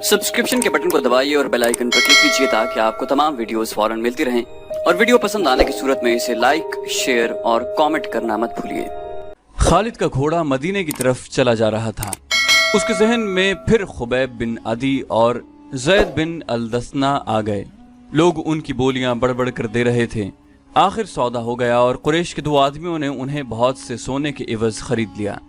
Subscription के button को दबाइए और बेल आइकन पर क्लिक कीजिए ताकि आपको तमाम वीडियोस फौरन मिलती रहें और वीडियो पसंद आने की सूरत में इसे लाइक, शेयर और कमेंट करना मत भूलिए। खालिद का घोड़ा मदीने की तरफ चला जा रहा था। उसके जहन में फिर खुबैब बिन अदी और ज़ैद बिन अल-दस्ना आ गए। लोग उनकी बोलियां बढ़ कर दे रहे थे। आखिर सौदा हो गया और कुरैश के दो आदमियों ने उन्हें बहुत से सोने के इवज खरीद लिया।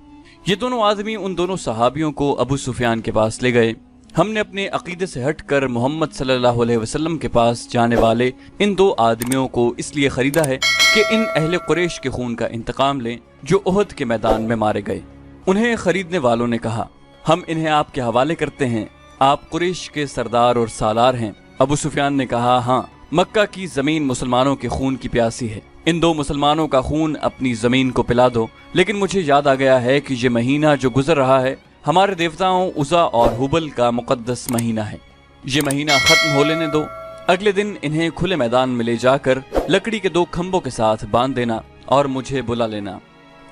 ये दोनों आदमी उन दोनों सहाबियों को अबू सुफियान के पास ले गए। हमने अपने अकीदे से हटकर मोहम्मद सल्लल्लाहु अलैहि वसल्लम के पास जाने वाले इन दो आदमियों को इसलिए खरीदा है कि इन अहले कुरैश के खून का इंतकाम लें जो उहद के मैदान में मारे गए। उन्हें खरीदने वालों ने कहा, हम इन्हें आपके हवाले करते हैं, आप कुरैश के सरदार और सालार हैं। अबू सुफियान ने कहा, हाँ, मक्का की जमीन मुसलमानों के खून की प्यासी है। इन दो मुसलमानों का खून अपनी जमीन को पिला दो। लेकिन मुझे याद आ गया है कि ये महीना जो गुजर रहा है हमारे देवताओं उज़ा और हुबल का मुकद्दस महीना है। ये महीना खत्म हो लेने दो। अगले दिन इन्हें खुले मैदान में ले जाकर लकड़ी के दो खंभों के साथ बांध देना और मुझे बुला लेना।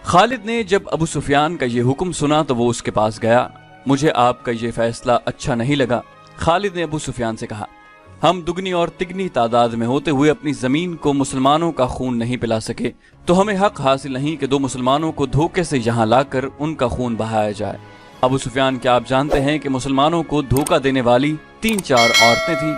खालिद ने जब अबू सुफियान का ये हुक्म सुना तो वो उसके पास गया। मुझे आपका ये फैसला अच्छा नहीं लगा। खालिद ने अबू सुफियान से कहा, हम दुगनी और तिगनी तादाद में होते हुए अपनी जमीन को मुसलमानों का खून नहीं पिला सके तो हमें हक हासिल नहीं कि दो मुसलमानों को धोखे से यहाँ लाकर उनका खून बहाया जाए। अबू सुफियान, क्या आप जानते हैं कि मुसलमानों को धोखा देने वाली 3-4 औरतें थीं?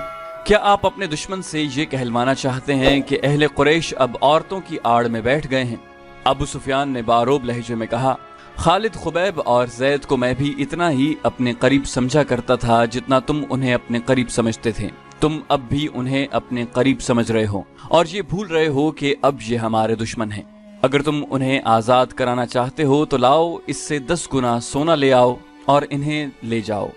क्या आप अपने दुश्मन से ये कहलवाना चाहते हैं कि अहले कुरैश अब औरतों की आड़ में बैठ गए हैं? अबू सुफियान ने बारोब लहजे में कहा, खालिद, खुबैब और जैद को मैं भी इतना ही अपने करीब समझा करता था जितना तुम उन्हें अपने करीब समझते थे। तुम अब भी उन्हें अपने करीब समझ रहे हो और ये भूल रहे हो कि अब ये हमारे दुश्मन हैं। अगर तुम उन्हें आजाद कराना चाहते हो तो लाओ, इससे 10 गुना सोना ले आओ और इन्हें ले जाओ।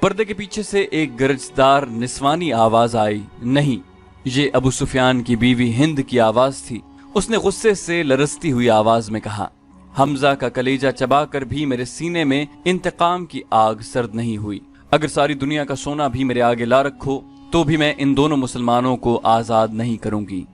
पर्दे के पीछे से एक गरजदार निस्वानी आवाज आई। नहीं, ये अबू सुफियान की बीवी हिंद की आवाज थी। उसने गुस्से से लरसती हुई आवाज में कहा, हमजा का कलेजा चबाकर भी मेरे सीने में इंतकाम की आग सर्द नहीं हुई। अगर सारी दुनिया का सोना भी मेरे आगे ला रखो तो भी मैं इन दोनों मुसलमानों को आजाद नहीं करूंगी।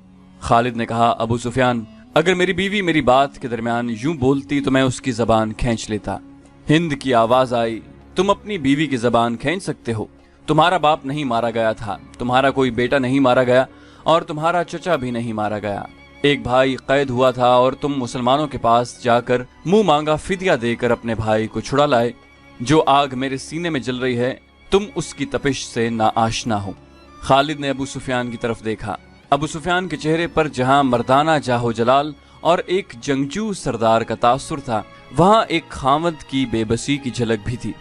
खालिद ने कहा, अबू सुफियान, अगर मेरी बीवी मेरी बात के दरमियान यूं बोलती तो मैं उसकी जबान खींच लेता। हिंद की आवाज आई, तुम अपनी बीवी की जबान खींच सकते हो? तुम्हारा बाप नहीं मारा गया था, तुम्हारा कोई बेटा नहीं मारा गया और तुम्हारा चचा भी नहीं मारा गया। एक भाई कैद हुआ था और तुम मुसलमानों के पास जाकर मुंह मांगा फिदिया देकर अपने भाई को छुड़ा लाए। जो आग मेरे सीने में जल रही है तुम उसकी तपिश से ना आशना हो। खालिद ने अबू सुफियान की तरफ देखा। अबू सुफियान के चेहरे पर जहां मर्दाना जाहो जलाल और एक जंगजू सरदार का तासुर था, वहां एक खामद की बेबसी की झलक भी थी।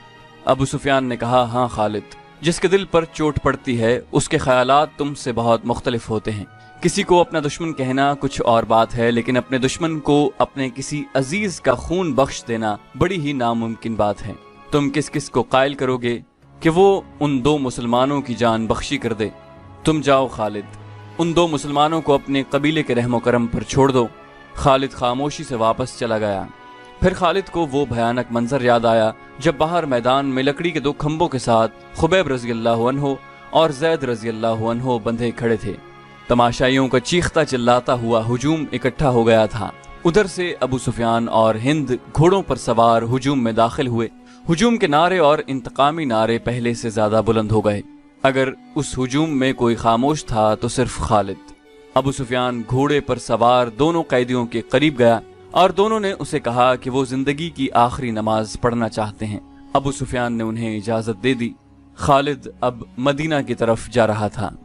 अबू सुफियान ने कहा, हाँ खालिद, जिसके दिल पर चोट पड़ती है उसके ख्यालात तुमसे बहुत मुख्तलिफ होते हैं। किसी को अपना दुश्मन कहना कुछ और बात है, लेकिन अपने दुश्मन को अपने किसी अजीज का खून बख्श देना बड़ी ही नामुमकिन बात है। तुम किस किस को कायल करोगे कि वो उन दो मुसलमानों की जान बख्शी कर दे? तुम जाओ खालिद, उन दो मुसलमानों को अपने कबीले के रहमो करम पर छोड़ दो। खालिद खामोशी से वापस चला गया। फिर खालिद को वो भयानक मंजर याद आया जब बाहर मैदान में लकड़ी के दो खंभों के साथ खुबैब रज़ियल्लाहु अन्हु और ज़ैद रज़ियल्लाहु अन्हु बंधे खड़े थे। तमाशाइयों का चीखता चिल्लाता हुआ हुजूम इकट्ठा हो गया था। उधर से अबू सुफियान और हिंद घोड़ों पर सवार हुजूम में दाखिल हुए। हुजूम के नारे और इंतकामी नारे पहले से ज्यादा बुलंद हो गए। अगर उस हुजूम में कोई खामोश था तो सिर्फ खालिद। अबू सुफियान घोड़े पर सवार दोनों कैदियों के करीब गया और दोनों ने उसे कहा कि वो जिंदगी की आखिरी नमाज पढ़ना चाहते हैं। अबू सुफियान ने उन्हें इजाजत दे दी। खालिद अब मदीना की तरफ जा रहा था।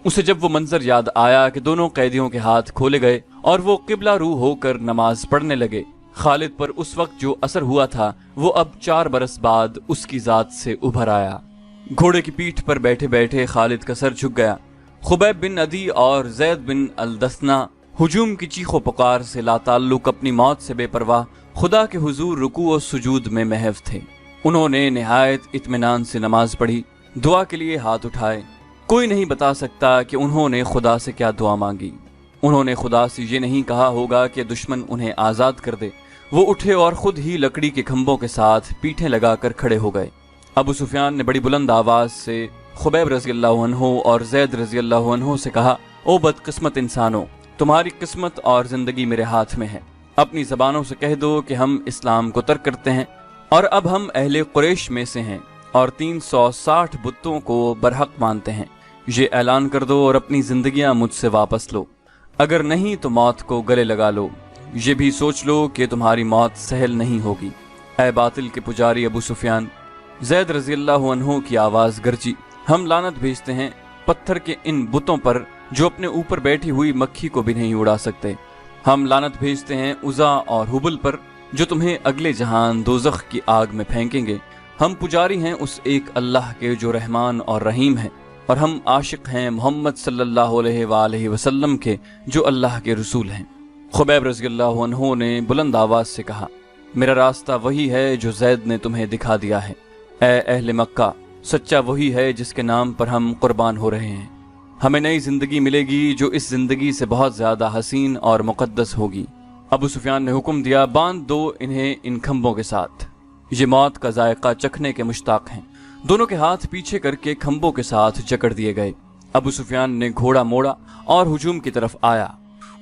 उसे जब वो मंजर याद आया कि दोनों कैदियों के हाथ खोले गए और वो किबला रू होकर नमाज पढ़ने लगे, खालिद पर उस वक्त जो असर हुआ था वो अब 4 बरस बाद उसकी जात से उभर आया। घोड़े की पीठ पर बैठे बैठे खालिद का सर झुक गया। खुबैब बिन अदी और ज़ैद बिन अल-दस्ना हुजूम की चीखों पुकार से लाताल्लुक अपनी मौत से बेपरवाह खुदा के हुजूर रुकू और सुजूद में महव थे। उन्होंने निहायत इत्मीनान से नमाज पढ़ी, दुआ के लिए हाथ उठाए। कोई नहीं बता सकता कि उन्होंने खुदा से क्या दुआ मांगी। उन्होंने खुदा से ये नहीं कहा होगा कि दुश्मन उन्हें आजाद कर दे। वो उठे और खुद ही लकड़ी के खंभों के साथ पीठें लगाकर खड़े हो गए। अबू सुफियान ने बड़ी बुलंद आवाज से खुबैब रज़ियल्लाहु अन्हु और ज़ैद रज़ियल्लाहु अन्हु से कहा, ओ बदकिस्मत इंसानों, तुम्हारी किस्मत और जिंदगी मेरे हाथ में है। अपनी जबानों से कह दो कि हम इस्लाम को तर्क करते हैं और अब हम अहले कुरैश में से हैं और 360 बुतों को बरहक मानते हैं। ये ऐलान कर दो और अपनी जिंदगियां मुझसे वापस लो, अगर नहीं तो मौत को गले लगा लो। ये भी सोच लो कि तुम्हारी मौत सहल नहीं होगी। ऐ बातिल के पुजारी अबू सुफियान, ज़ैद रज़ी अल्लाहु अन्हु की आवाज़ गरजी, हम लानत भेजते हैं पत्थर के इन बुतों पर जो अपने ऊपर बैठी हुई मक्खी को भी नहीं उड़ा सकते। हम लानत भेजते हैं उज़ा और हुबल पर जो तुम्हें अगले जहान दोज़ख की आग में फेंकेंगे। हम पुजारी हैं उस एक अल्लाह के जो रहमान और रहीम है, और हम आशिक हैं मोहम्मद सल्लल्लाहु अलैहि वसल्लम के जो अल्लाह के रसूल हैं। खुबैब रज़ियल्लाहु अन्हु ने बुलंद आवाज़ से कहा, मेरा रास्ता वही है जो ज़ैद ने तुम्हें दिखा दिया है। ऐ अहले मक्का, सच्चा वही है जिसके नाम पर हम कुर्बान हो रहे हैं। हमें नई जिंदगी मिलेगी जो इस जिंदगी से बहुत ज्यादा हसीन और मुकद्दस होगी। अबू सुफियान ने हुक्म दिया, बांध दो इन्हें इन खंभों के साथ, ये मौत का जायका चखने के मुश्ताक हैं। दोनों के हाथ पीछे करके खंभों के साथ जकड़ दिए गए। अबू सुफियान ने घोड़ा मोड़ा और हुजूम की तरफ आया।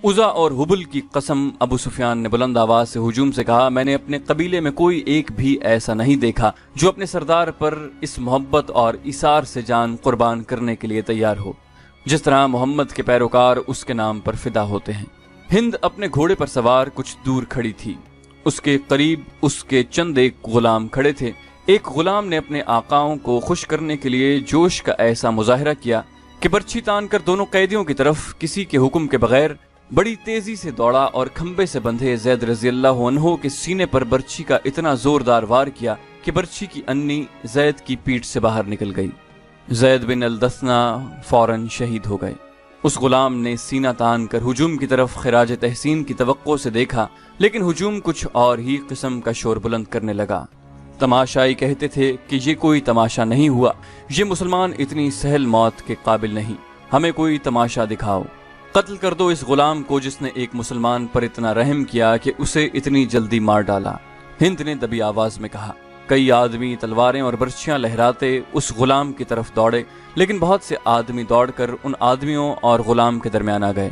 उज़ा और हुबल की कसम, अबू सुफियान ने बुलंद आवाज से हुजूम से कहा, मैंने अपने कबीले में कोई एक भी ऐसा नहीं देखा जो अपने सरदार पर इस मोहब्बत और इसार से जान कुर्बान करने के लिए तैयार हो जिस तरह मोहम्मद के पैरोकार उसके नाम पर फिदा होते हैं। हिंद अपने घोड़े पर सवार कुछ दूर खड़ी थी। उसके करीब उसके चंद एक गुलाम खड़े थे। एक गुलाम ने अपने आकाओं को खुश करने के लिए जोश का ऐसा मुजाहरा किया कि बर्छी तान कर दोनों कैदियों की तरफ किसी के हुक्म के बगैर बड़ी तेजी से दौड़ा और खंबे से बंधे ज़ैद रज़ियल्लाहु अन्हु के सीने पर बर्छी का इतना जोरदार वार किया कि बर्छी की अन्नी ज़ैद की पीठ से बाहर निकल गई। ज़ैद बिन अल-दस्ना फौरन शहीद हो गए। उस गुलाम ने सीना तान कर हुजूम की तरफ खिराज तहसीन की तवक्को से देखा, लेकिन हुजूम कुछ और ही किस्म का शोर बुलंद करने लगा। तमाशाई कहते थे कि ये कोई तमाशा नहीं हुआ, ये मुसलमान इतनी सहल मौत के काबिल नहीं, हमें कोई तमाशा दिखाओ। कत्ल कर दो इस गुलाम को जिसने एक मुसलमान पर इतना रहम किया कि उसे इतनी जल्दी मार डाला। हिंद ने दबी आवाज में कहा। कई आदमी तलवारें और बर्छियां लहराते उस गुलाम की तरफ दौड़े, लेकिन बहुत से आदमी दौड़कर उन आदमियों और गुलाम के दरमियान आ गए।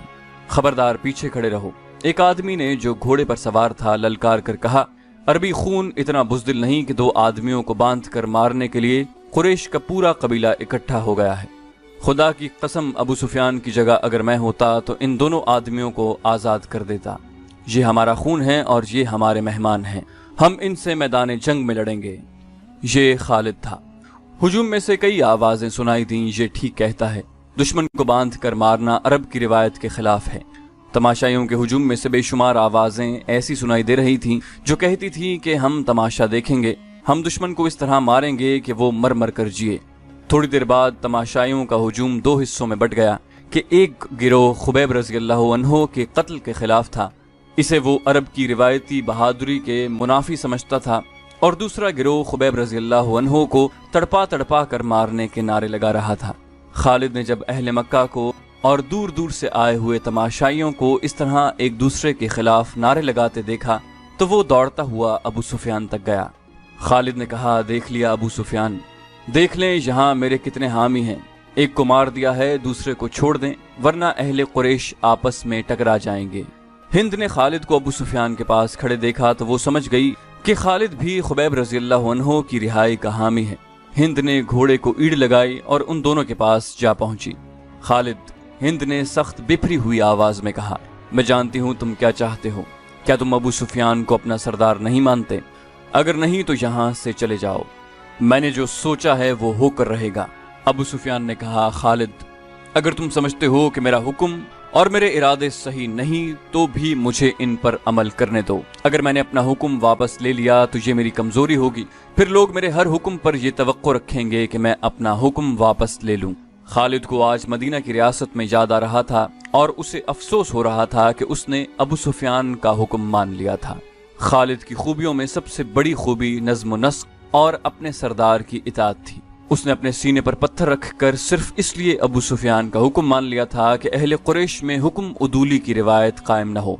खबरदार, पीछे खड़े रहो। एक आदमी ने जो घोड़े पर सवार था ललकार कर कहा, अरबी खून इतना बुज़दिल नहीं कि दो आदमियों को बांध कर मारने के लिए कुरैश का पूरा कबीला इकट्ठा हो गया है। खुदा की कसम, अबू सुफियान की जगह अगर मैं होता तो इन दोनों आदमियों को आज़ाद कर देता। ये हमारा खून है और ये हमारे मेहमान हैं, हम इनसे मैदान जंग में लड़ेंगे। ये खालिद था। हुजूम में से कई आवाजें सुनाई दी, ये ठीक कहता है, दुश्मन को बांध कर मारना अरब की रिवायत के खिलाफ है। तमाशाइयों के हुजूम में से बेशुमार आवाजें ऐसी सुनाई दे रही थीं जो कहती थी कि हम तमाशा देखेंगे, हम दुश्मन को इस तरह मारेंगे कि वो मर मर कर जिए। थोड़ी देर बाद तमाशाइयों का हुजूम दो हिस्सों में बट गया कि एक गिरोह खुबैब रज़ियल्लाहु अन्हु के कत्ल के खिलाफ था, इसे वो अरब की रिवायती बहादुरी के मुनाफी समझता था, और दूसरा गिरोह खुबैब रज़ियल्लाहु अन्हु को तड़पा तड़पा कर मारने के नारे लगा रहा था। खालिद ने जब अहले मक्का को और दूर दूर से आए हुए तमाशाइयों को इस तरह एक दूसरे के खिलाफ नारे लगाते देखा तो वो दौड़ता हुआ अबू सुफियान तक गया। खालिद ने कहा, देख लिया अबू सुफियान, देख लें यहाँ मेरे कितने हामी हैं, एक को मार दिया है, दूसरे को छोड़ दें, वरना अहले कुरैश आपस में टकरा जाएंगे। हिंद ने खालिद को अबू सुफियान के पास खड़े देखा तो वो समझ गई कि खालिद भी खुबैब रज़ियल्लाहु अन्हु की रिहाई का हामी है। हिंद ने घोड़े को ईड़ लगाई और उन दोनों के पास जा पहुंची। खालिद, हिंद ने सख्त बिफरी हुई आवाज में कहा, मैं जानती हूं तुम क्या चाहते हो। क्या तुम अबू सुफियान को अपना सरदार नहीं मानते? अगर नहीं तो यहाँ से चले जाओ, मैंने जो सोचा है वो होकर रहेगा। अबू सुफियान ने कहा, खालिद, अगर तुम समझते हो कि मेरा हुक्म और मेरे इरादे सही नहीं तो भी मुझे इन पर अमल करने दो। अगर मैंने अपना हुक्म वापस ले लिया तो ये मेरी कमजोरी होगी, फिर लोग मेरे हर हुक्म पर ये तवक्को रखेंगे कि मैं अपना हुक्म वापस ले लूं। खालिद को आज मदीना की रियासत में याद आ रहा था और उसे अफसोस हो रहा था कि उसने अबू सुफियान का हुक्म मान लिया था। खालिद की खूबियों में सबसे बड़ी खूबी नज़्म नस्क और अपने सरदार की इताअत थी। उसने अपने सीने पर पत्थर रखकर सिर्फ इसलिए अबू सुफियान का हुक्म मान लिया था कि अहले कुरैश में हुक्म उदूली की रिवायत कायम न हो।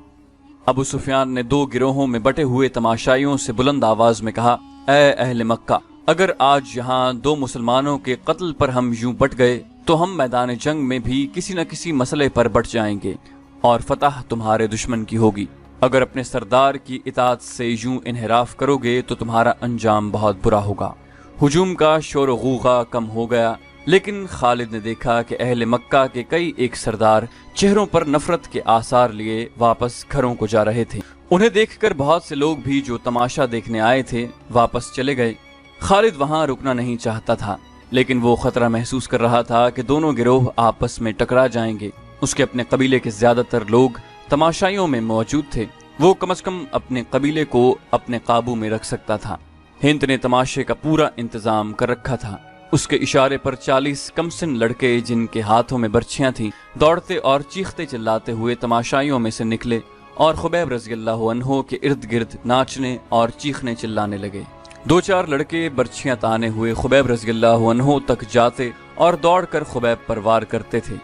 अबू सुफियान ने दो गिरोहों में बटे हुए तमाशाइयों से बुलंद आवाज में कहा, ऐ अहले मक्का, अगर आज यहाँ दो मुसलमानों के कत्ल पर हम यूं बट गए तो हम मैदान जंग में भी किसी न किसी मसले पर बट जाएंगे और फतह तुम्हारे दुश्मन की होगी। अगर अपने सरदार की इताअत से यूं इन्हिराफ करोगे तो तुम्हारा अंजाम बहुत बुरा होगा। ہجوم کا شور و غوغا کم ہو گیا، لیکن خالد نے دیکھا کہ اہل مکہ کے کئی ایک سردار چہروں پر نفرت کے آثار لیے واپس گھروں کو جا رہے تھے۔ انہیں دیکھ کر بہت سے لوگ بھی جو تماشا دیکھنے آئے تھے واپس چلے گئے۔ خالد وہاں رکنا نہیں چاہتا تھا، لیکن وہ خطرہ محسوس کر رہا تھا کہ دونوں گروہ آپس میں ٹکرا جائیں گے۔ اس کے اپنے قبیلے کے زیادہ تر لوگ تماشائیوں میں موجود تھے، وہ کم از کم اپنے قبیلے کو اپنے قابو میں رکھ سکتا تھا۔ ہند نے تماشے کا پورا انتظام کر رکھا تھا۔ اس کے اشارے پر 40 کمسن لڑکے جن کے ہاتھوں میں برچھیاں تھیں دوڑتے اور چیختے چلاتے ہوئے تماشائیوں میں سے نکلے اور خبیب رضی اللہ عنہ کے ارد گرد ناچنے اور چیخنے چلانے لگے۔ 2-4 لڑکے برچھیاں تانے ہوئے خبیب رضی اللہ عنہ تک جاتے اور دوڑ کر خبیب پر وار کرتے تھے،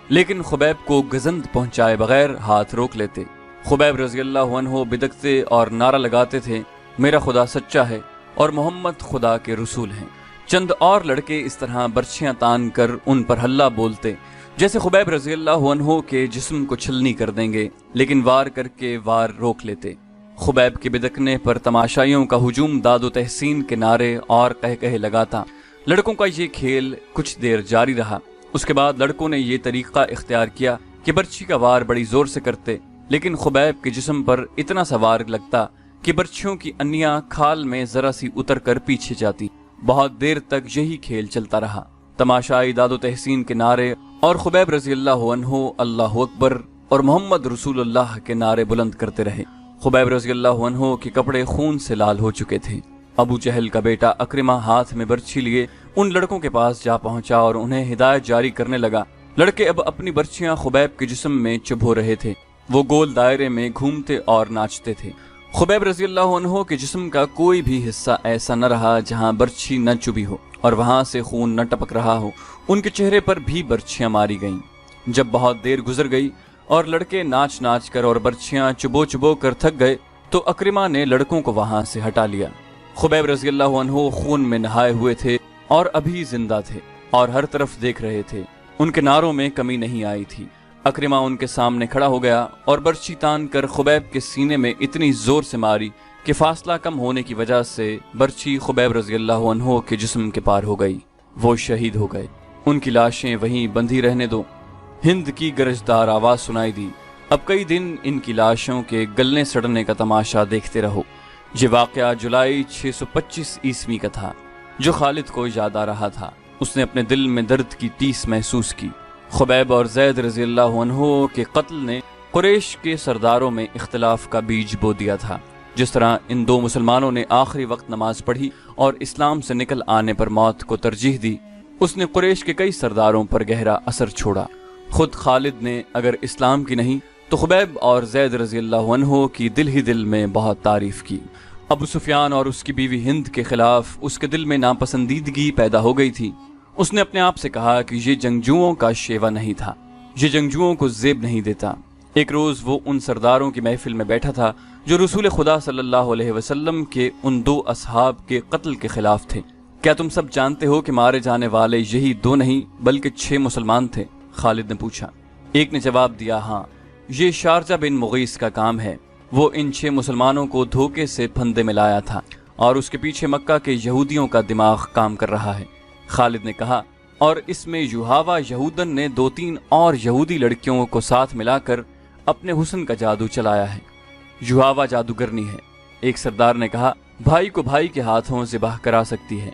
لیکن خبیب کو گزند پہنچائے بغیر ہاتھ روک لیتے۔ خبیب رضی اللہ عنہ بدکتے اور نعرہ لگاتے تھے، میرا خدا سچا ہے اور محمد خدا کے رسول ہیں۔ چند اور لڑکے اس طرح برچھیاں تان کر ان پر ہلہ بولتے جیسے خبیب رضی اللہ عنہ کے جسم کو چھلنی کر دیں گے، لیکن وار کر کے وار روک لیتے۔ خبیب کے بدکنے پر تماشائیوں کا ہجوم داد و تحسین کے نعرے اور قہقہے لگاتا۔ لڑکوں کا یہ کھیل کچھ دیر جاری رہا۔ اس کے بعد لڑکوں نے یہ طریقہ اختیار کیا کہ برچھی کا وار بڑی زور سے کرتے، لیکن خبیب کے جسم پر اتنا سا وار لگتا کہ برچھیوں کی انیاں کھال میں ذرا سی اتر کر پیچھے جاتی۔ بہت دیر تک یہی کھیل چلتا رہا۔ تماشائی داد و تحسین کے نعرے اور خبیب رضی اللہ عنہ اللہ اکبر اور محمد رسول اللہ کے نعرے بلند کرتے رہے۔ خبیب رضی اللہ عنہ کے کپڑے خون سے لال ہو چکے تھے۔ ابو جہل کا بیٹا اکرمہ ہاتھ میں برچھی لیے ان لڑکوں کے پاس جا پہنچا اور انہیں ہدایت جاری کرنے لگا۔ لڑکے اب اپنی برچیاں خبیب کے جسم میں چبھو رہے تھے۔ وہ گول دائرے میں گھومتے اور ناچتے تھے۔ خبیب رضی اللہ عنہ کے جسم کا کوئی بھی حصہ ایسا نہ رہا جہاں برچھی نہ چبھی ہو اور وہاں سے خون نہ ٹپک رہا ہو۔ ان کے چہرے پر بھی برچھیاں ماری گئیں۔ جب بہت دیر گزر گئی اور لڑکے ناچ ناچ کر اور برچھیاں چبو چبو کر تھک گئے تو اکرمہ نے لڑکوں کو وہاں سے ہٹا لیا۔ خبیب رضی اللہ عنہ خون میں نہائے ہوئے تھے اور ابھی زندہ تھے اور ہر طرف دیکھ رہے تھے۔ ان کے نعروں میں کمی نہیں آئی تھی۔ اکرمہ ان کے سامنے کھڑا ہو گیا اور برچھی تان کر خبیب کے سینے میں اتنی زور سے ماری کہ فاصلہ کم ہونے کی وجہ سے برچھی خبیب رضی اللہ عنہ کے جسم کے پار ہو گئی۔ وہ شہید ہو گئے۔ ان کی لاشیں وہیں بندھی رہنے دو۔ ہند کی گرجدار آواز سنائی دی، اب کئی دن ان کی لاشوں کے گلنے سڑنے کا تماشا دیکھتے رہو۔ یہ واقعہ جولائی 625 عیسوی کا تھا جو خالد کو یاد آ رہا تھا۔ اس نے اپنے دل میں درد کی ٹیس محسوس کی۔ خبیب اور زید رضی اللہ عنہ کے قتل نے قریش کے سرداروں میں اختلاف کا بیج بو دیا تھا۔ جس طرح ان دو مسلمانوں نے آخری وقت نماز پڑھی اور اسلام سے نکل آنے پر موت کو ترجیح دی، اس نے قریش کے کئی سرداروں پر گہرا اثر چھوڑا۔ خود خالد نے اگر اسلام کی نہیں تو خبیب اور زید رضی اللہ عنہ کی دل ہی دل میں بہت تعریف کی۔ ابو سفیان اور اس کی بیوی ہند کے خلاف اس کے دل میں ناپسندیدگی پیدا ہو گئی تھی۔ اس نے اپنے آپ سے کہا کہ یہ جنگجوؤں کا شیوا نہیں تھا، یہ جنگجوؤں کو زیب نہیں دیتا۔ ایک روز وہ ان سرداروں کی محفل میں بیٹھا تھا جو رسول خدا صلی اللہ علیہ وسلم کے ان 2 اصحاب کے قتل کے خلاف تھے۔ کیا تم سب جانتے ہو کہ مارے جانے والے یہی 2 نہیں بلکہ 6 مسلمان تھے؟ خالد نے پوچھا۔ ایک نے جواب دیا، ہاں، یہ شارجہ بن مغیث کا کام ہے۔ وہ ان 6 مسلمانوں کو دھوکے سے پھندے میں لایا تھا اور اس کے پیچھے مکہ کے یہودیوں کا دماغ کام کر رہا ہے۔ خالد نے کہا، اور اس میں یوہاوا یہودن نے 2-3 اور یہودی لڑکیوں کو ساتھ ملا کر اپنے حسن کا جادو چلایا ہے۔ یوہاوا جادوگرنی ہے۔ ایک سردار نے کہا، بھائی کو بھائی کے ہاتھوں ذبح کرا سکتی ہے،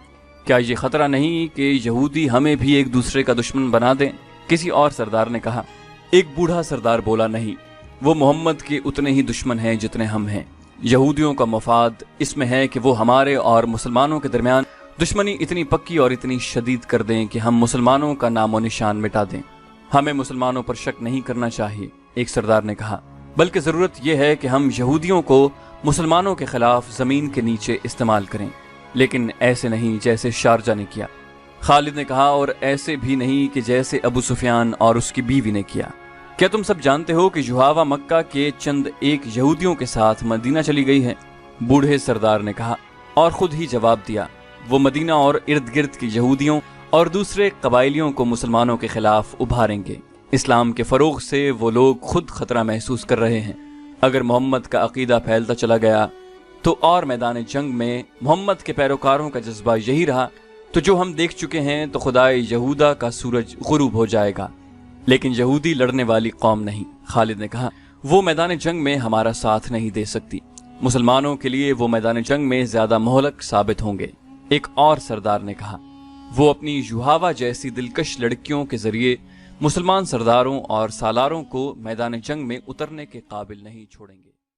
کیا یہ خطرہ نہیں کہ یہودی ہمیں بھی ایک دوسرے کا دشمن بنا دیں؟ کسی اور سردار نے کہا۔ ایک بوڑھا سردار بولا، نہیں، وہ محمد کے اتنے ہی دشمن ہیں جتنے ہم ہیں۔ یہودیوں کا مفاد اس میں ہے کہ وہ ہمارے اور مسلمانوں کے درمیان دشمنی اتنی پکی اور اتنی شدید کر دیں کہ ہم مسلمانوں کا نام و نشان مٹا دیں۔ ہمیں مسلمانوں پر شک نہیں کرنا چاہیے، ایک سردار نے کہا، بلکہ ضرورت یہ ہے کہ ہم یہودیوں کو مسلمانوں کے خلاف زمین کے نیچے استعمال کریں، لیکن ایسے نہیں جیسے شارجہ نے کیا۔ خالد نے کہا، اور ایسے بھی نہیں کہ جیسے ابو سفیان اور اس کی بیوی نے کیا۔ کیا تم سب جانتے ہو کہ یوہاوا مکہ کے چند ایک یہودیوں کے ساتھ مدینہ چلی گئی ہے؟ بوڑھے سردار نے کہا اور خود ہی جواب دیا، وہ مدینہ اور ارد گرد کے یہودیوں اور دوسرے قبائلیوں کو مسلمانوں کے خلاف ابھاریں گے۔ اسلام کے فروغ سے وہ لوگ خود خطرہ محسوس کر رہے ہیں۔ اگر محمد کا عقیدہ پھیلتا چلا گیا تو اور میدان جنگ میں محمد کے پیروکاروں کا جذبہ یہی رہا تو جو ہم دیکھ چکے ہیں تو خدائے یہودا کا سورج غروب ہو جائے گا، لیکن یہودی لڑنے والی قوم نہیں۔ خالد نے کہا وہ میدان جنگ میں ہمارا ساتھ نہیں دے سکتی، مسلمانوں کے لیے وہ میدان جنگ میں زیادہ مہلک ثابت ہوں گے۔ ایک اور سردار نے کہا وہ اپنی یوہاوا جیسی دلکش لڑکیوں کے ذریعے مسلمان سرداروں اور سالاروں کو میدان جنگ میں اترنے کے قابل نہیں چھوڑیں گے۔